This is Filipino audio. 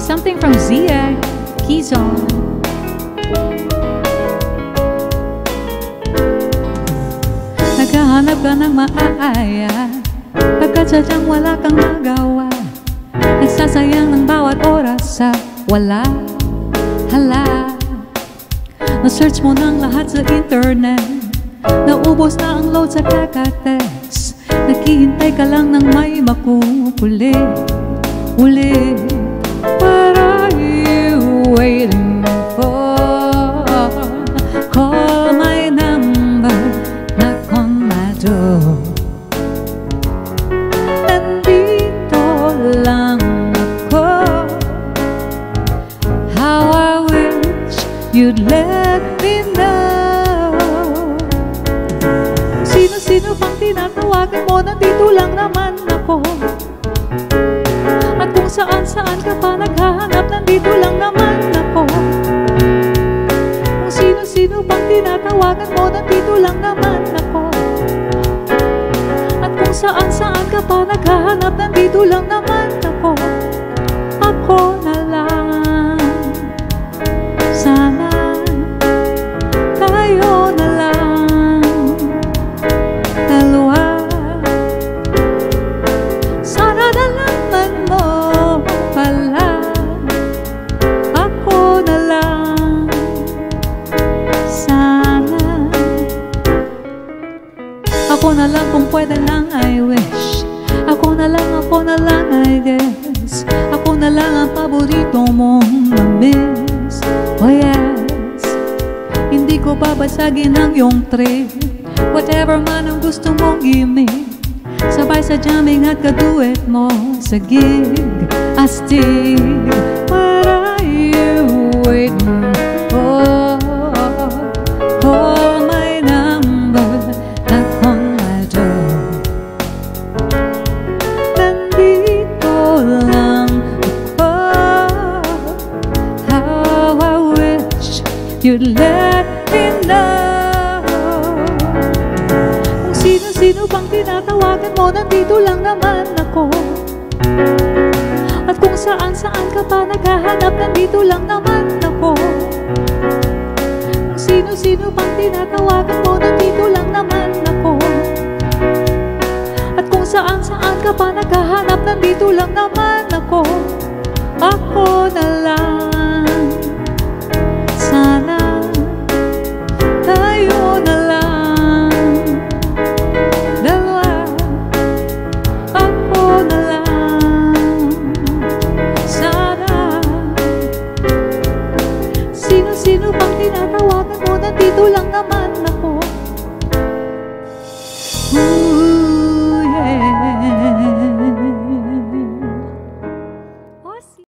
Something from Zia Quezon. Naghahanap ka ng maaaya, pagkat sadyang wala kang magawa. Nagsasayang ng bawat oras sa wala, hala. Na-search mo ng lahat sa internet, naubos na ang load sa kakatext. Naghihintay ka lang ng may makukulit ulit. What are you waiting for? Call my number, knock on my door. Nandito lang ako. How I wish you'd let me know. Sino-sino pang tinatawagan mo, nandito lang naman ako. At kung saan-saan ka pa naghahanap, nandito lang naman ako. Kung sino-sino pang tinatawagan mo, nandito lang naman ako. At kung saan-saan ka pa naghahanap, nandito lang naman ako. Ako na lang. Sana tayo na lang dalawa. Sana nalaman mo pala, ako na lang. Sana ako na lang, kung pwede lang I wish. Ako na lang I guess. Ako na lang ang paborito mong ma-miss. Oh yes, hindi ko babasagin ang iyong trip. Whatever man ang gusto mong gimmick, sabay sa jamming at kaduet mo sa gig. Astig, what are you waiting for? Call my number, knock on my door. Nandito lang ako. How I wish you'd let me know. Kung sino-sino pang tinatawagan mo, nandito lang naman ako. At kung saan-saan ka pa naghahanap, nandito lang naman ako. Kung sino-sino pang tinatawagan mo, nandito lang naman ako. At kung saan-saan ka pa naghahanap, nandito lang naman ako. Ako na lang. Sana tayo na lang dalawa. Ako na lang. Sana sino-sino pang tinatawagan mo, nandito lang naman